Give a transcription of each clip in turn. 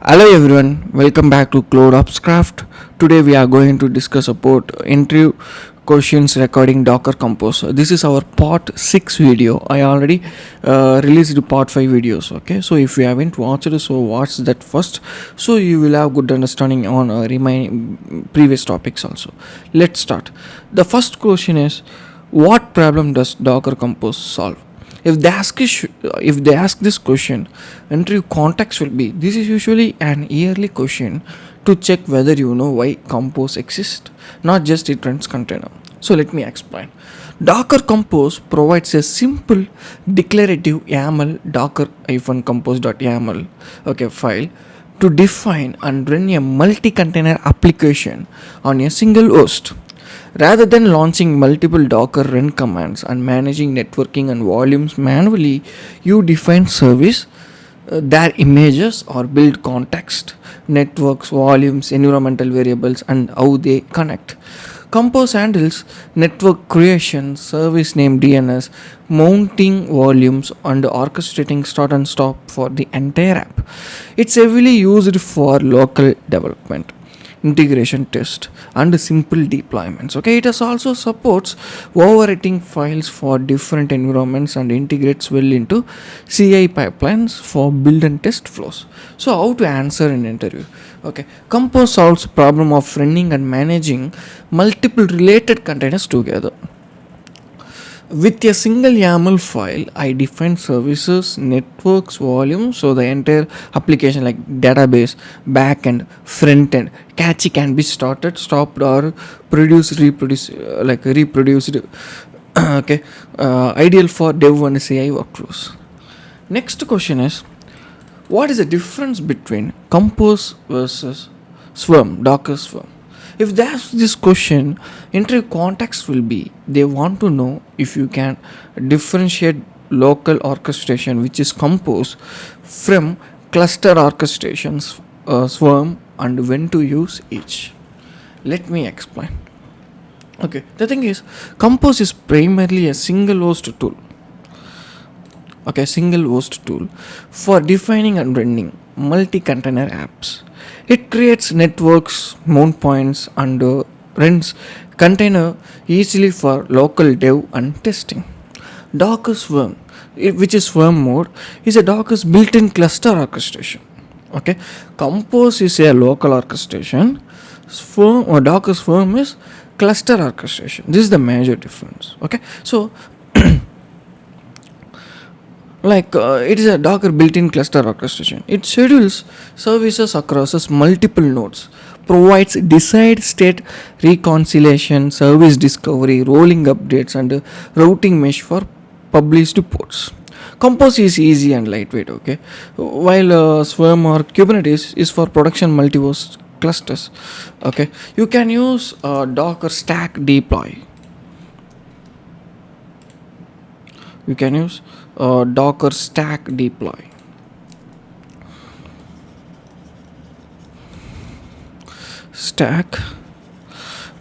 Hello everyone, welcome back to CloudOpsCraft. Today we are going to discuss about interview questions regarding Docker Compose. This is our part 6 video. I already released part 5 videos. Okay, so if you haven't watched it, so watch that first. So you will have good understanding on remaining previous topics also. Let's start. The first question is, what problem does Docker Compose solve? If they ask this question, interview context will be, this is usually an yearly question to check whether you know why Compose exists, not just it runs container. So let me explain. Docker Compose provides a simple declarative YAML docker-compose.yaml file to define and run a multi-container application on a single host. Rather than launching multiple Docker run commands and managing networking and volumes manually, you define service, their images or build context, networks, volumes, environmental variables, and how they connect. Compose handles network creation, service name DNS, mounting volumes, and orchestrating start and stop for the entire app. It's heavily used for local development, integration test, and simple deployments. It has also supports overwriting files for different environments and integrates well into CI pipelines for build and test flows. So how to answer an interview? Compose solves problem of running and managing multiple related containers together. With a single YAML file, I define services, networks, volume, so the entire application like database, backend, front end, cache can be started, stopped, or reproduced. Ideal for dev and CI workflows. Next question is, what is the difference between Compose versus Swarm, Docker Swarm? If they ask this question, interview context will be, they want to know if you can differentiate local orchestration, which is Compose, from cluster orchestrations, Swarm, and when to use each. Let me explain. The thing is, Compose is primarily a single host tool. Single host tool for defining and running multi-container apps. It creates networks, mount points, and runs container easily for local dev and testing. Docker Swarm, which is Swarm mode, is a Docker's built-in cluster orchestration. Compose is a local orchestration. Swarm or Docker Swarm is cluster orchestration. This is the major difference. So it is a Docker built-in cluster orchestration. It schedules services across multiple nodes, provides desired state reconciliation, service discovery, rolling updates, and routing mesh for published ports. Compose is easy and lightweight. While Swarm or Kubernetes is for production multi-host clusters. You can use Docker Stack Deploy. You can use Docker Stack Deploy. Stack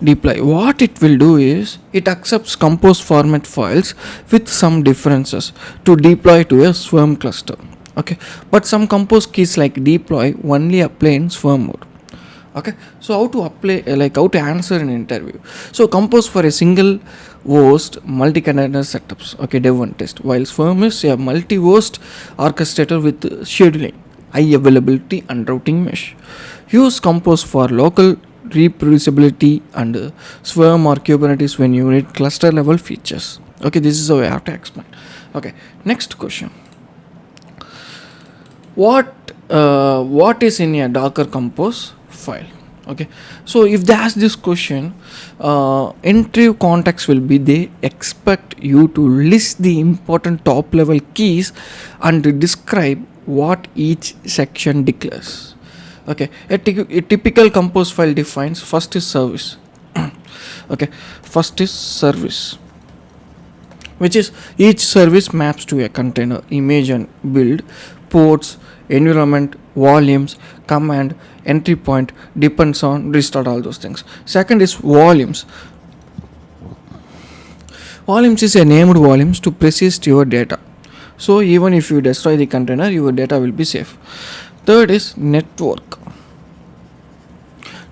Deploy. What it will do is, it accepts Compose format files with some differences to deploy to a Swarm cluster. But some Compose keys like deploy only apply in Swarm mode. So how to apply, how to answer an interview? So Compose for a single host multi-container setups, dev and test, while Swarm is a multi-host orchestrator with scheduling, high availability, and routing mesh. Use Compose for local reproducibility and Swarm or Kubernetes when you need cluster level features. This is how I have to explain. Next question. What is in a Docker Compose file? So if they ask this question, interview context will be, they expect you to list the important top level keys and to describe what each section declares. A typical Compose file defines, first is service. First is service, which is each service maps to a container, image and build, ports, environment, volumes, command, entry point, depends on, restart, all those things. Second is volumes. Volumes is a named volumes to persist your data. So even if you destroy the container, your data will be safe. Third is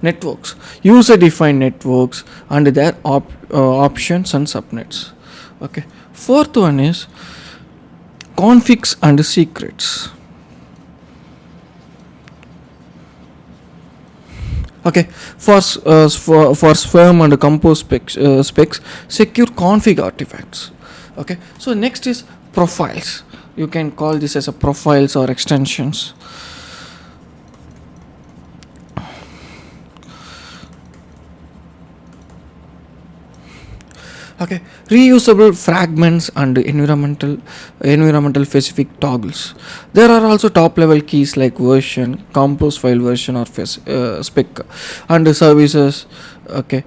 networks, user defined networks and their options and subnets. Okay, fourth one is configs and secrets. Okay, for Swarm and Compose specs, secure config artifacts. Okay, so next is profiles. You can call this as a profiles or extensions. Okay, reusable fragments and environmental specific toggles. There are also top level keys like version, compose file version or spec, and services. Okay,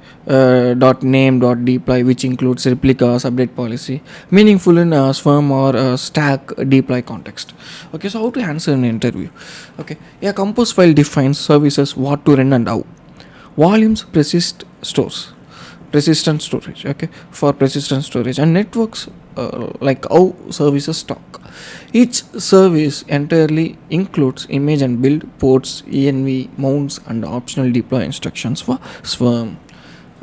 .name .deploy, which includes replicas, update policy, meaningful in a Swarm or a stack deploy context. Okay, so how to answer an interview? Okay, a compose file defines services, what to run and how. Volumes persistent storage. Okay, for persistent storage, and networks, like how services talk. Each service entirely includes image and build ports, env mounts, and optional deploy instructions for Swarm.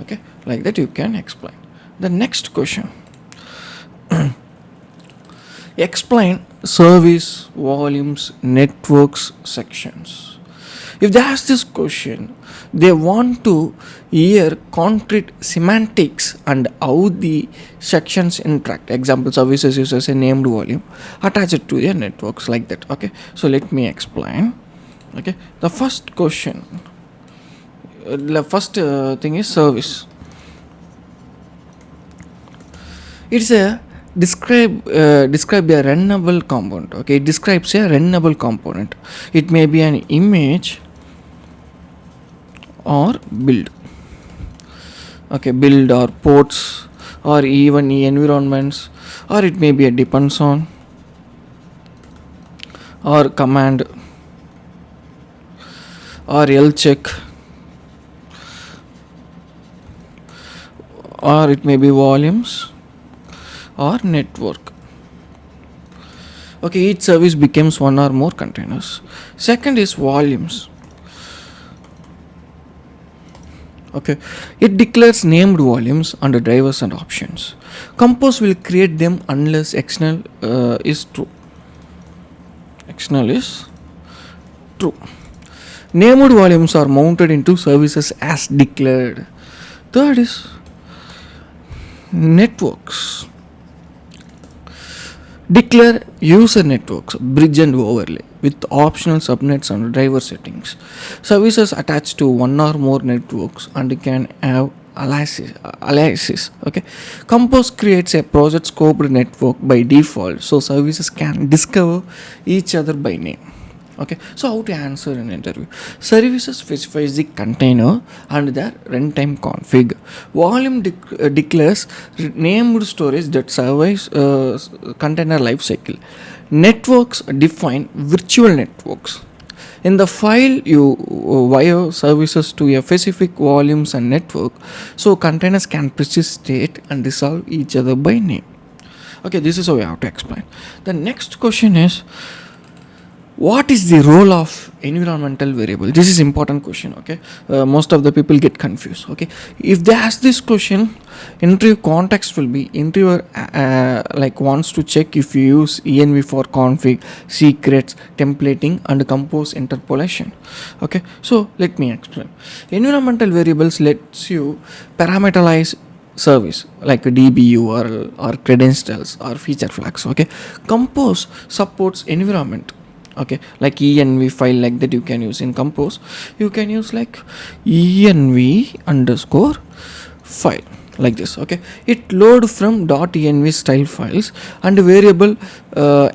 Okay, like that you can explain. The next question: explain service volumes networks sections. If they ask this question, they want to hear concrete semantics and how the sections interact. Example, services uses a named volume attached to their networks, like that. Okay, so let me explain. Okay, the first question, the first thing is service. It's a describe a runnable component. Okay, it describes a runnable component. It may be an image or build. Okay, build or ports or even environments, or it may be a depends on or command or L check, or it may be volumes or network. Okay, each service becomes one or more containers. Second is volumes. Okay, it declares named volumes under drivers and options. Compose will create them unless external is true. External is true. Named volumes are mounted into services as declared. Third is networks. Declare user networks, bridge and overlay with optional subnets and driver settings. Services attached to one or more networks and can have aliases. Okay, Compose creates a project scoped network by default, so services can discover each other by name. Okay, so how to answer an interview? Services specifies the container and their runtime config. Volume declares named storage that survives container lifecycle. Networks define virtual networks. In the file, you wire services to a specific volumes and network, so containers can persist state and resolve each other by name. Okay, this is how we have to explain. The next question is, what is the role of environmental variable? This is important question. Okay, most of the people get confused. Okay, if they ask this question, interview context will be interviewer like wants to check if you use env for config, secrets, templating, and compose interpolation. Okay, so let me explain. Environmental variables lets you parameterize service like a DB URL or credentials or feature flags. Okay, Compose supports environment. Okay, like env file, like that you can use in Compose. You can use like env underscore file, like this. Okay, it load from .env style files and variable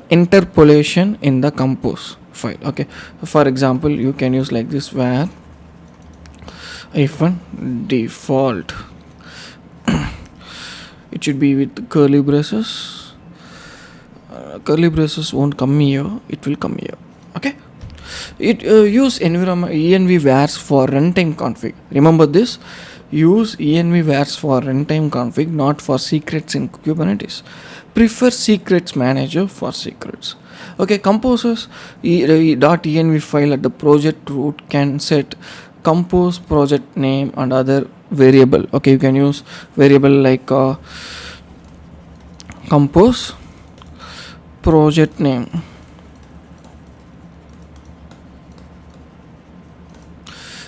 interpolation in the Compose file. Okay, for example, you can use like this, where default it should be with curly braces. Curly braces won't come here, it will come here. Okay, it use env vars for runtime config. Remember this, use env vars for runtime config, not for secrets in Kubernetes. prefer secrets manager for secrets. Okay, composes .env file at the project root can set compose project name and other variable. Okay, you can use variable like compose project name.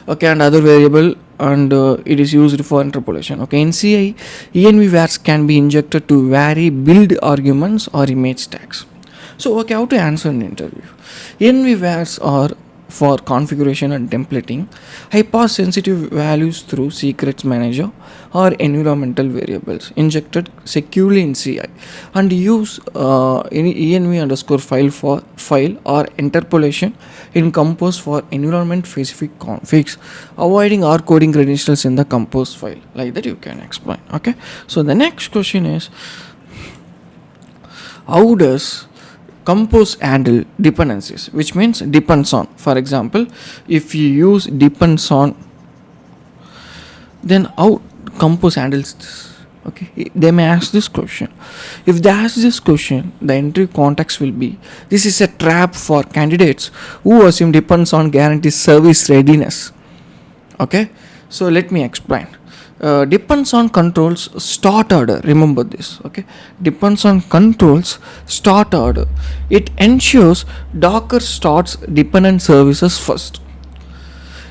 Okay, and other variable, and it is used for interpolation. Okay, in CI, env vars can be injected to vary build arguments or image tags. So, okay, how to answer an interview? env vars are for configuration and templating. I pass sensitive values through secrets manager or environmental variables injected securely in CI, and use env underscore file for file or interpolation in compose for environment specific configs, avoiding R coding credentials in the compose file. Like that you can explain. Okay, so the next question is, how does compose handle dependencies, which means depends on? For example, if you use depends on, then how compose handles this? Okay, they may ask this question. If they ask this question, the entry context will be, this is a trap for candidates who assume depends on guarantees service readiness. Okay, so let me explain. Depends on controls start order. Remember this. Okay, depends on controls start order. It ensures Docker starts dependent services first.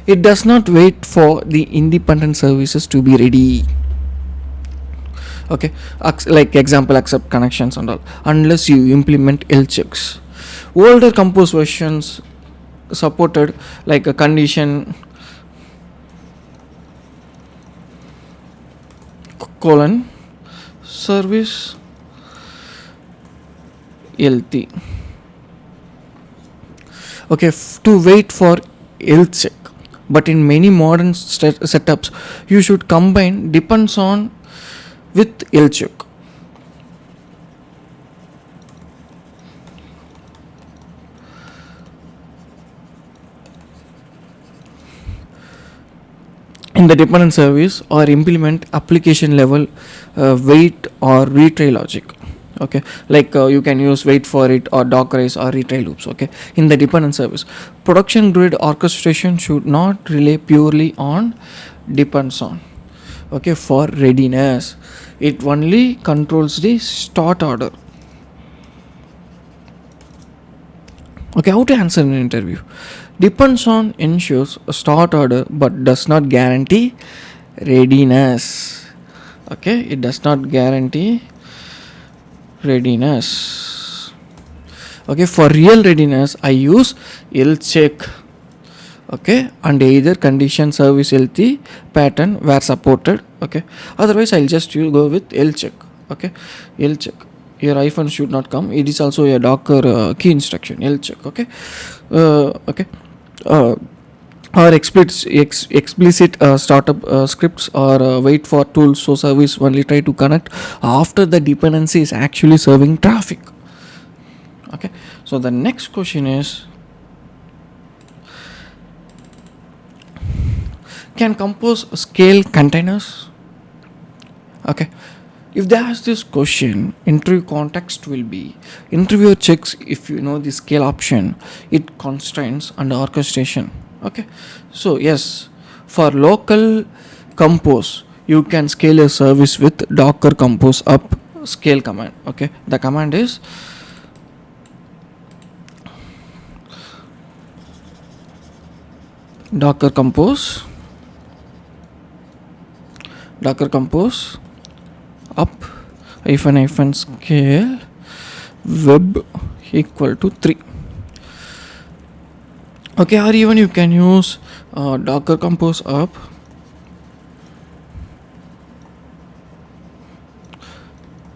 It does not wait for the independent services to be ready. Okay, like example, accept connections and all, unless you implement L checks. Older compose versions supported like a condition colon service LT. Okay, to wait for L check. But in many modern setups, you should combine depends on with L check. In the dependent service, or implement application level wait or retry logic. Okay, like you can use wait for it or dockerize or retry loops. Okay, in the dependent service, production grid orchestration should not rely purely on depends on. Okay, for readiness, it only controls the start order. Okay, how to answer an interview? Depends on ensures a start order but does not guarantee readiness. Okay, it does not guarantee readiness. Okay, for real readiness, I use L check. Okay, and either condition service LT pattern where supported. Okay, otherwise I'll just go with L check. Okay, L check. Your iPhone should not come. It is also a Docker key instruction. L check. Okay, okay. Or explicit startup scripts, or wait for tools, so service only try to connect after the dependency is actually serving traffic. Okay, so the next question is, can compose scale containers? Okay, if they ask this question, interview context will be, interviewer checks if you know the scale option, it constraints and orchestration. Okay, so yes, for local compose, you can scale a service with docker compose up scale command. Okay, the command is docker compose up hyphen scale web equal to 3. Okay, or even you can use docker compose up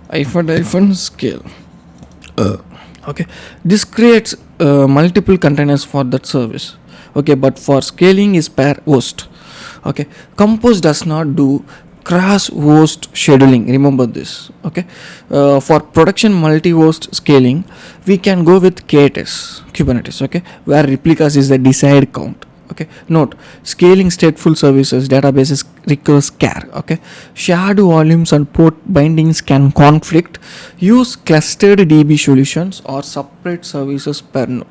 hyphen scale. Okay, this creates multiple containers for that service. Okay, but for scaling is per host. Okay, compose does not do cross host scheduling. Remember this. Okay, for production multi host scaling, we can go with KTS Kubernetes. Okay, where replicas is the desired count. Okay, Okay, note, scaling stateful services databases requires care. Okay, shared volumes and port bindings can conflict. Use clustered DB solutions or separate services per node.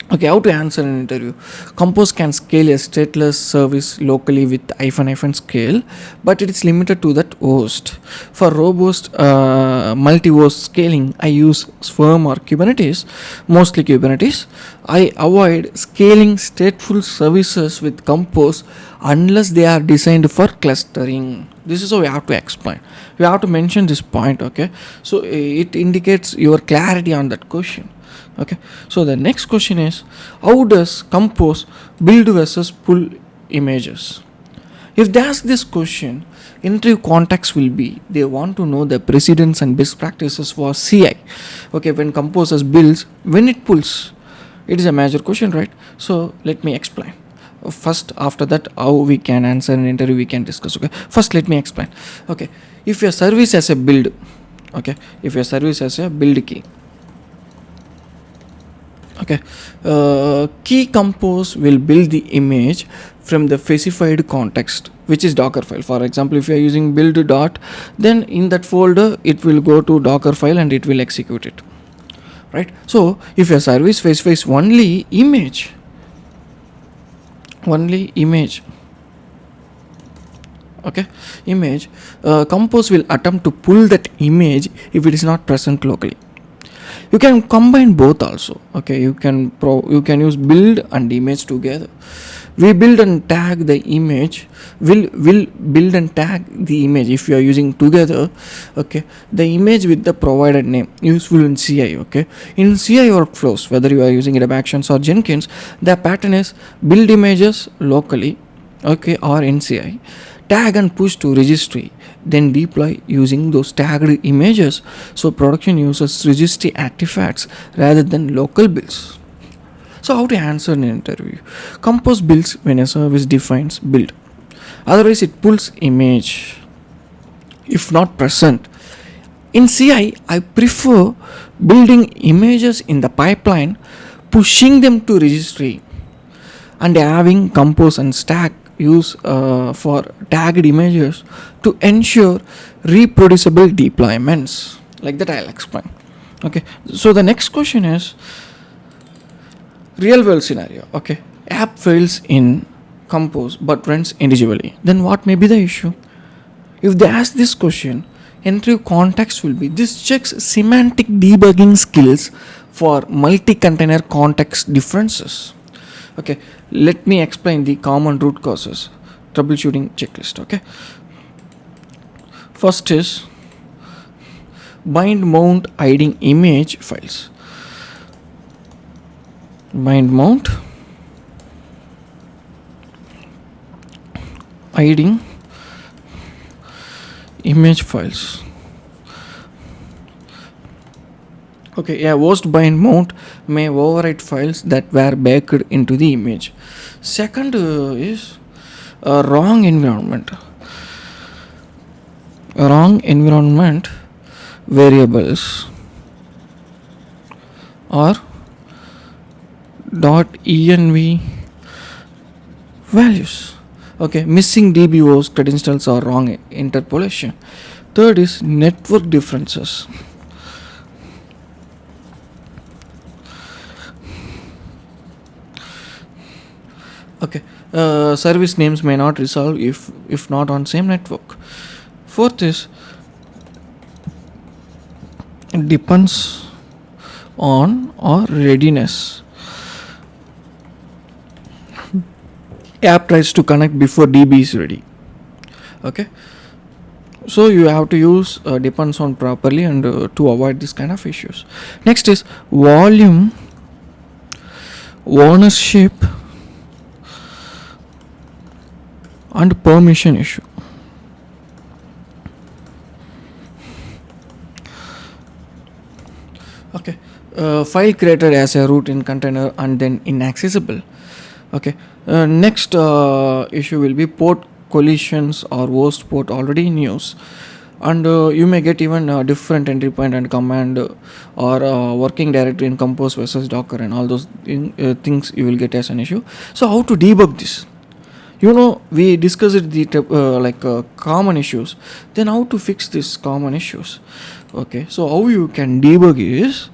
Okay, how to answer an interview? Compose can scale a stateless service locally with hyphen scale, but it is limited to that host. For robust multi-host scaling, I use Swarm or Kubernetes, mostly Kubernetes. I avoid scaling stateful services with Compose unless they are designed for clustering. This is how we have to explain. We have to mention this point. Okay, so it indicates your clarity on that question. Okay, so the next question is, how does Compose build versus pull images? If they ask this question, interview context will be they want to know the precedents and best practices for CI. Okay, when Compose builds, when it pulls, it is a major question, right? So let me explain. First, after that, how we can answer an interview, we can discuss. Okay, first let me explain. Okay, if your service has a build, okay, if your service has a build key, okay, key Compose will build the image from the specified context, which is Dockerfile. For example, if you are using build dot, then in that folder it will go to Dockerfile and it will execute it, right? So if your service specifies only image, okay, image, Compose will attempt to pull that image if it is not present locally. You can combine both also. Okay, you can use build and image together. We build and tag the image. Will build and tag the image if you are using together. Okay, the image with the provided name, useful in CI. Okay, in CI workflows, whether you are using GitHub Actions or Jenkins, the pattern is build images locally, okay, or in CI, tag and push to registry, then deploy using those tagged images. So production uses registry artifacts rather than local builds. So how to answer an interview? Compose builds when a service defines build. Otherwise it pulls image if not present. In CI, I prefer building images in the pipeline, pushing them to registry, and having Compose and stack use for tagged images to ensure reproducible deployments. Like that I'll explain. Okay, so the next question is real world scenario. Okay, app fails in Compose but runs individually, then what may be the issue? If they ask this question, interview context will be this checks semantic debugging skills for multi-container context differences. Okay, let me explain the common root causes troubleshooting checklist. Okay, first is bind mount hiding image files. Bind mount hiding image files. Okay, a host bind mount may overwrite files that were baked into the image. Second is a wrong environment. Wrong environment variables or .env values. Okay, missing DBOs credentials or wrong interpolation. Third is network differences. Okay, service names may not resolve if not on same network. Fourth is depends on or readiness. App tries to connect before DB is ready. Okay, so you have to use depends on properly and to avoid this kind of issues. Next is volume ownership and permission issue. Okay, file created as a root in container and then inaccessible. Okay, next issue will be port collisions or host port already in use. and you may get even different entry point and command or working directory in compose versus docker and all those things you will get as an issue. So how to debug this? We discussed the common issues. Then how to fix these common issues? Okay, so how you can debug is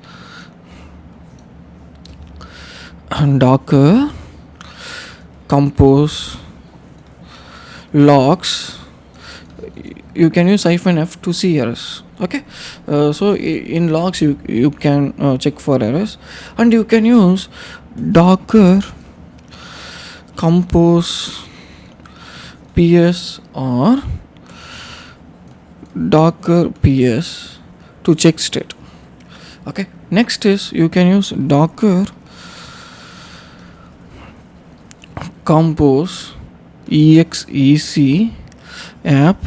docker compose logs. You can use -f to see errors. Okay, so in logs you can check for errors, and you can use docker compose ps or docker ps to check state. Okay, next is you can use docker compose exec app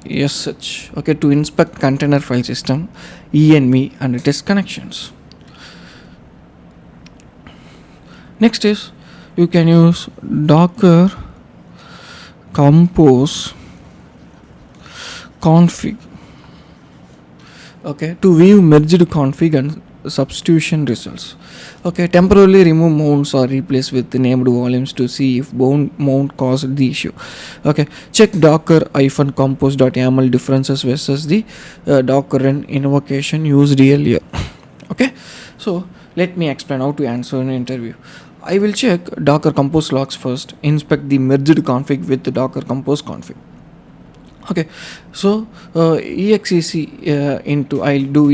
sh, okay, to inspect container file system, env and test connections. Next is you can use docker compose config, okay, to view merged config and substitution results. Okay, temporarily remove mounts or replace with named volumes to see if mount caused the issue. Okay, check docker-compose.yaml differences versus the docker run invocation used earlier. Okay, so let me explain how to answer an interview. I will check docker compose logs first, inspect the merged config with the docker compose config. Okay, so exec into I'll do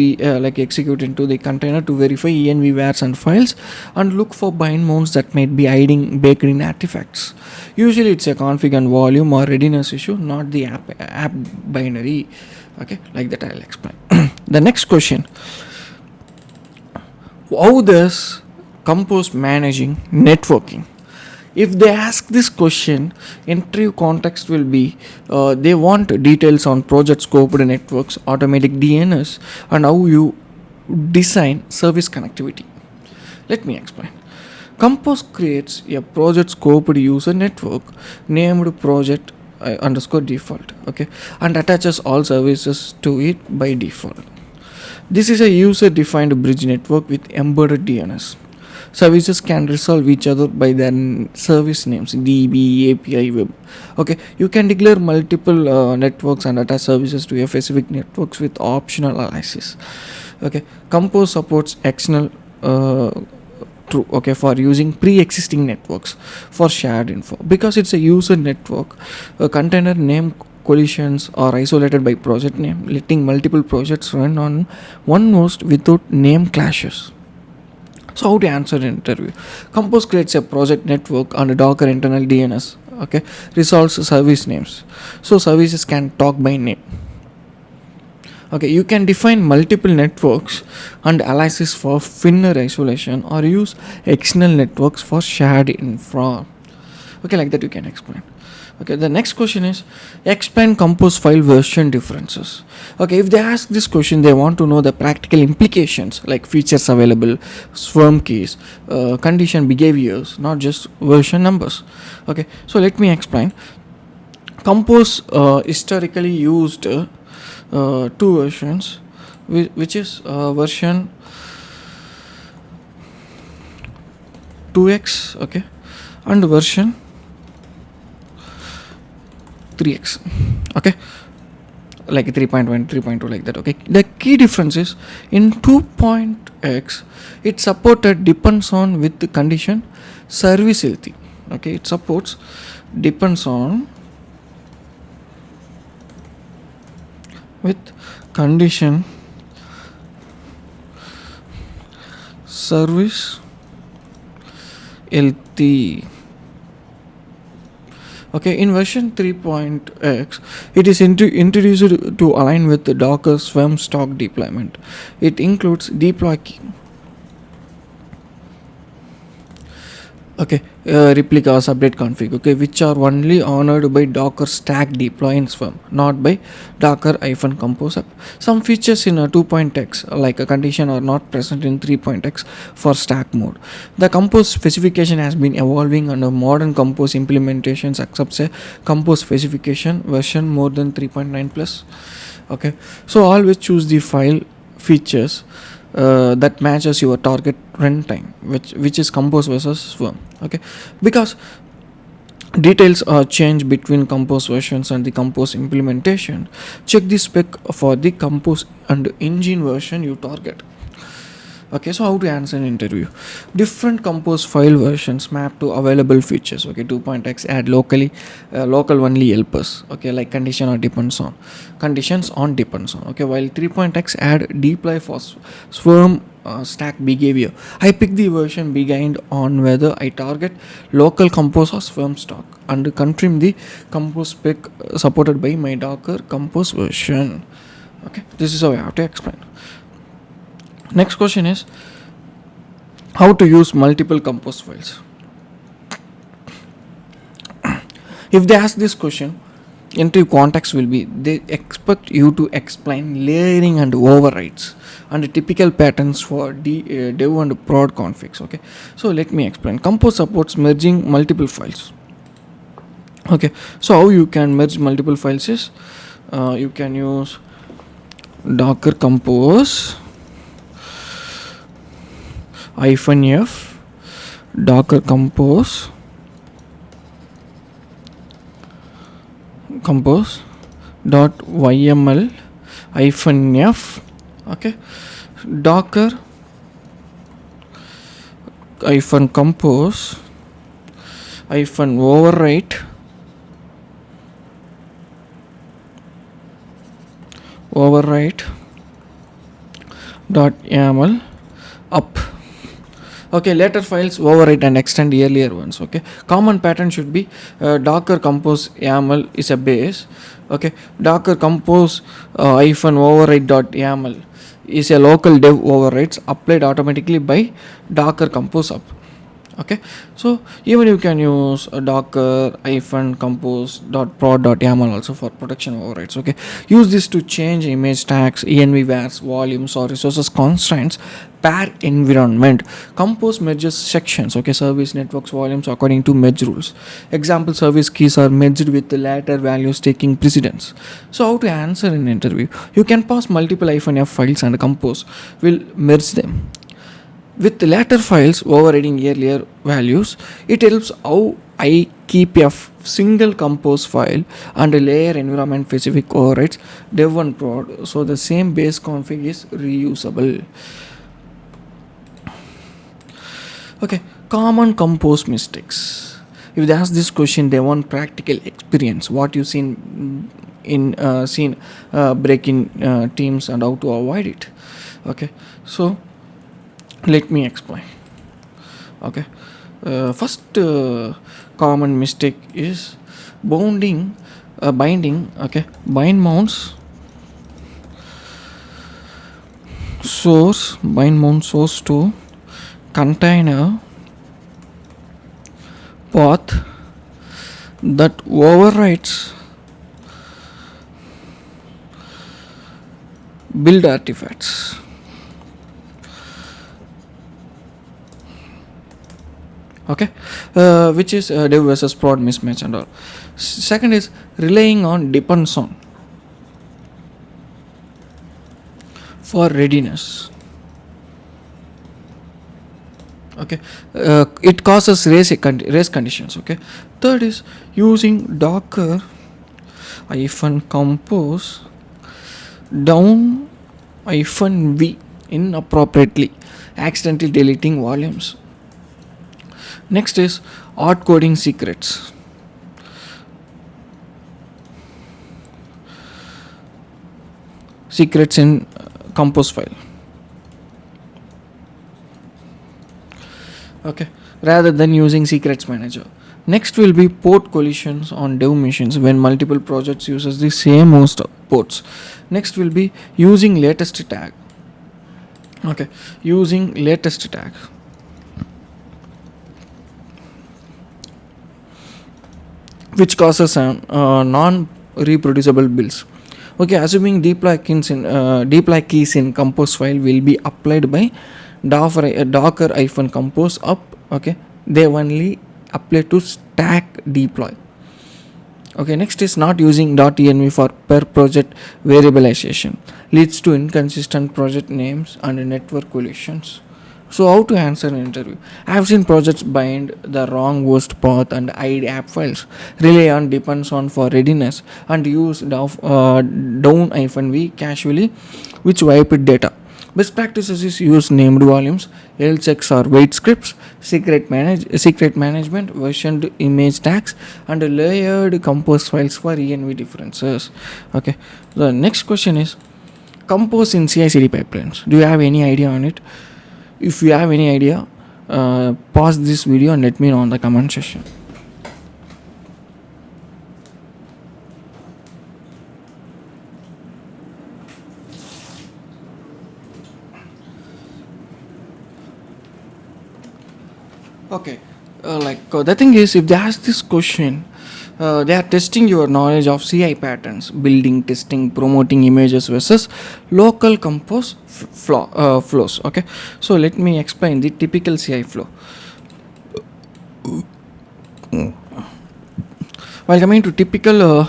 execute into the container to verify env vars and files and look for bind mounts that might be hiding baked in artifacts. Usually it's a config and volume or readiness issue, not the app binary. Okay, like that I'll explain. The next question: how does compose managing networking? If they ask this question, interview context will be they want details on project scoped networks, automatic DNS, and how you design service connectivity. Let me explain. Compose creates a project scoped user network named project underscore default, okay, and attaches all services to it by default. This is a user defined bridge network with embedded DNS. Services can resolve each other by their service names, DB, API, web. Okay, you can declare multiple networks and attach services to a specific networks with optional aliases. Okay, Compose supports external true, okay, for using pre-existing networks for shared info. Because it's a user network, a container name collisions are isolated by project name, letting multiple projects run on one host without name clashes. So how to answer an interview? Compose creates a project network and a Docker internal DNS. Okay, resolves service names, so services can talk by name. Okay, you can define multiple networks and aliases for thinner isolation or use external networks for shared infra. Okay, like that you can explain. Okay, the next question is explain compose file version differences. Okay, if they ask this question, they want to know the practical implications like features available, swarm keys, condition behaviors, not just version numbers. Okay, so let me explain. Compose historically used two versions, which is version 2x, okay, and version 3x, okay, like 3.1, 3.2, like that. Okay, the key difference is in 2.x it supported depends on with the condition service healthy. Okay, it supports depends on with condition service healthy. Okay, in version 3.x, it is introduced to align with the Docker Swarm stock deployment. It includes deploy key, Okay, replicas, update config, okay, which are only honored by Docker stack deploy in Swarm, not by Docker-compose app. Some features in a 2.x, like a condition, are not present in 3.x for stack mode. The compose specification has been evolving, and modern compose implementations accepts a compose specification version more than 3.9 plus. Okay, so always choose the file features that matches your target runtime, which is compose versus swarm. Okay, because details are changed between compose versions and the compose implementation. Check the spec for the compose and engine version you target. Okay, so how to answer an interview? Different compose file versions map to available features. Okay, 2.x add local only helpers. Okay, like conditions on depends on. Okay, while 3.x add deploy for swarm stack behavior. I pick the version behind on whether I target local compose or swarm stock, and confirm the compose spec supported by my Docker compose version. Okay, this is how I have to explain. Next question is how to use multiple compose files. If they ask this question, interview context will be they expect you to explain layering and overrides and the typical patterns for dev and prod configs. Okay, so let me explain. Compose supports merging multiple files. Okay, so how you can merge multiple files is you can use Docker compose -f Docker compose dot YAML -f. Okay, Docker compose overwrite dot YAML up. Okay, later files overwrite and extend earlier ones. Okay, common pattern should be Docker compose YAML is a base. Okay, Docker compose -override.yaml is a local dev overrides applied automatically by Docker compose up. Okay, so even you can use a Docker compose.prod.yaml also for production overrides. Okay, use this to change image tags, env vars, volumes, or resources constraints per environment. Compose merges sections. Okay, service networks volumes according to merge rules. Example, service keys are merged with the latter values taking precedence. So how to answer in interview? You can pass multiple -f files and compose will merge them. With later files overriding earlier values, it helps how I keep a single compose file and layer environment specific overrides dev and prod, so the same base config is reusable. Okay, common compose mistakes. If they ask this question, they want practical experience. What you seen breaking teams and how to avoid it. Okay, so let me explain. Okay, first common mistake is binding. Okay, bind mount source to container path that overrides build artifacts. Okay, which is dev versus prod mismatch and all. Second is relying on depends on for readiness. Okay, it causes race conditions. Okay, third is using Docker compose down -v inappropriately, accidentally deleting volumes. Next is hard coding secrets. Secrets in compose file. Okay, rather than using secrets manager. Next will be port collisions on dev machines when multiple projects uses the same host ports. Next will be using latest tag. Okay, using latest tag. which causes non-reproducible builds. Okay, assuming deploy keys in compose file will be applied by docker hyphen compose up. Okay, they only apply to stack deploy. Okay, next is not using .env for per project variabilization leads to inconsistent project names and network collisions. So how to answer an interview? I have seen projects bind the wrong host path and hide app files, rely on depends on for readiness, and use down-v casually, which wipe data. Best practices is use named volumes, health checks or wait scripts, secret management, versioned image tags, and layered compose files for env differences. Okay. The next question is compose in CI/CD pipelines. Do you have any idea on it? If you have any idea, pause this video and let me know in the comment section. Okay, the thing is, if they ask this question, they are testing your knowledge of CI patterns, building, testing, promoting images versus local compose flows. Okay, so let me explain the typical CI flow. While coming to typical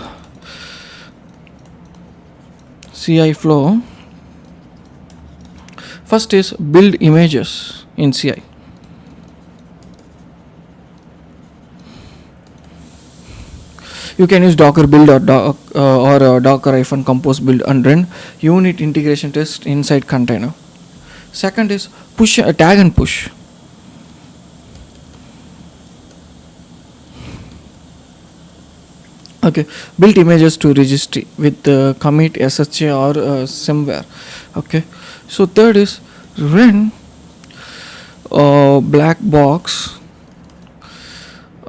CI flow, first is build images in CI. You can use docker build or docker compose build and run unit integration test inside container. Second is push tag and push. Okay, build images to registry with commit SHA or somewhere. Okay, so third is run black box.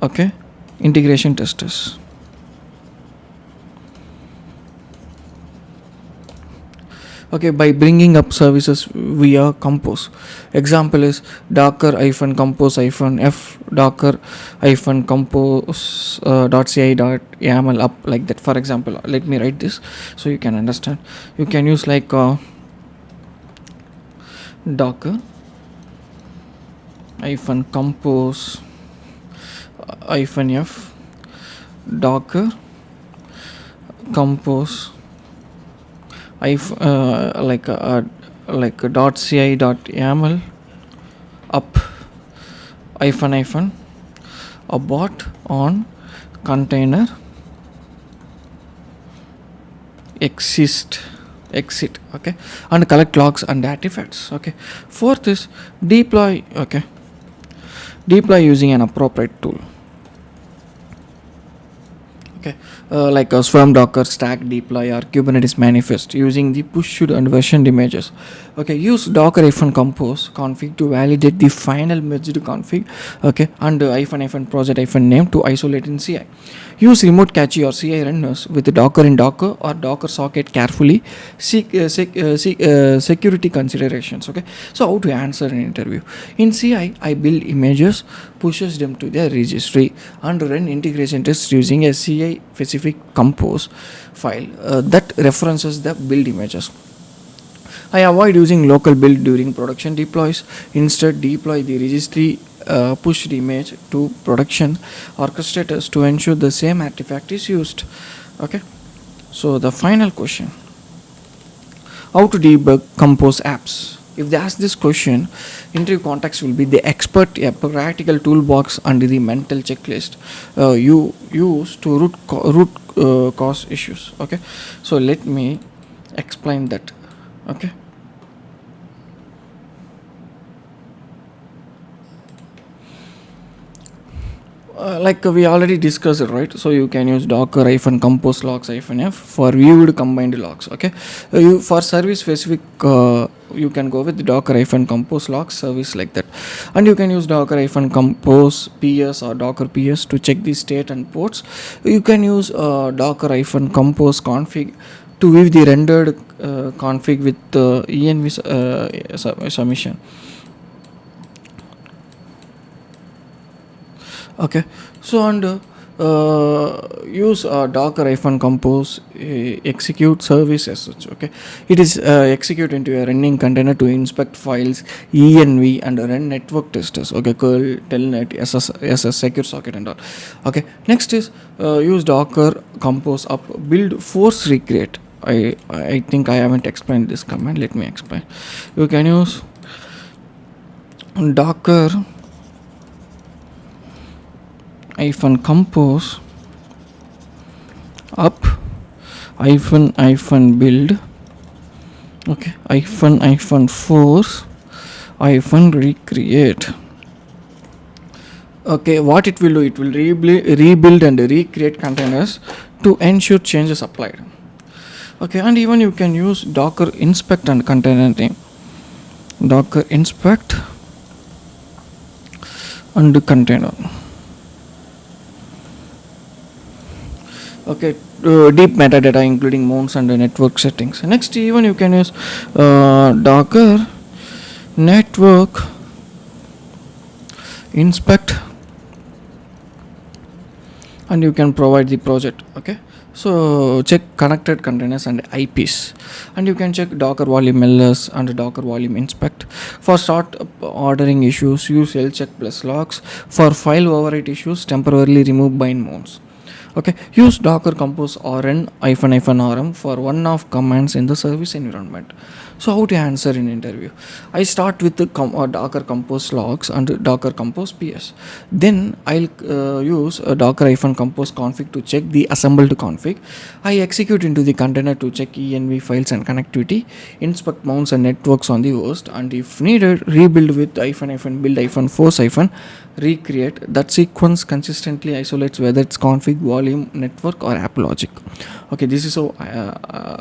Okay, integration testers. Okay, by bringing up services via compose. Example is docker compose f docker compose .ci.yaml up, like that. For example, let me write this so you can understand. You can use like docker compose f docker compose like .ci.yaml up abort on container exit. Okay, and collect logs and artifacts. Okay, fourth is deploy. Okay, deploy using an appropriate tool. Okay, like a Swarm, Docker, Stack, Deploy, or Kubernetes manifest using the pushed and versioned images. Okay, use Docker compose config to validate the final merged config. Okay, and project name to isolate in CI. Use remote cache or CI runners with Docker in Docker or Docker socket carefully. Security considerations. Okay, so how to answer an interview? In CI, I build images, pushes them to the registry, and run integration tests using a CI specific compose file that references the build images. I avoid using local build during production deploys. Instead, deploy the registry pushed image to production orchestrators to ensure the same artifact is used. Okay, so the final question: how to debug compose apps? If they ask this question, interview context will be the expert, a practical toolbox, and the mental checklist you use to root cause issues. Okay, so let me explain that. Okay, we already discussed it, right? So you can use docker compose logs f for viewed combined logs. Okay, you for service specific you can go with docker compose logs service, like that, and you can use docker compose ps or docker ps to check the state and ports. You can use docker compose config to view the rendered config with env submission. Okay, so and use docker compose execute service as such. Okay, it is execute into a running container to inspect files, env, and run network testers. Okay, curl, telnet, ss secure socket and all. Okay, next is use docker compose up build force recreate. I think I haven't explained this command. Let me explain. You can use docker compose up build, okay, force recreate. Okay, what it will do, it will rebuild and recreate containers to ensure changes applied. Okay, and even you can use docker inspect and container name, docker inspect and container. Okay, deep metadata including mounts and network settings. Next, even you can use docker network inspect, and you can provide the project. Okay, so check connected containers and IPs, and you can check docker volume ls and docker volume inspect. For start ordering issues, use lcheck plus logs. For file overwrite issues, temporarily remove bind mounts. Okay, use docker compose rn -rm for one-off commands in the service environment. So how to answer in interview? I start with the docker compose logs and docker compose ps. Then I'll use a docker compose config to check the assembled config. I execute into the container to check env files and connectivity, inspect mounts and networks on the host, and if needed, rebuild with build force recreate. That sequence consistently isolates whether it's config, volume, network, or app logic. Okay, this is so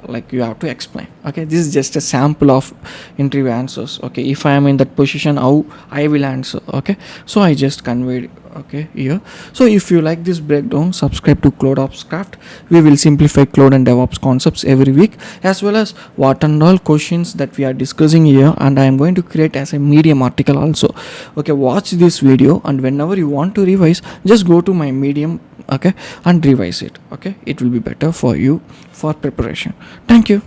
like you have to explain. Okay, this is just a sample of interview answers. Okay, if I am in that position, how I will answer. Okay, so I just conveyed. Okay, here. So if you like this breakdown, subscribe to CloudOps Craft. We will simplify cloud and DevOps concepts every week, as well as what and all questions that we are discussing here, and I am going to create as a Medium article also. Okay, watch this video, and whenever you want to revise, just go to my Medium, okay, and revise it. Okay, it will be better for you for preparation. Thank you.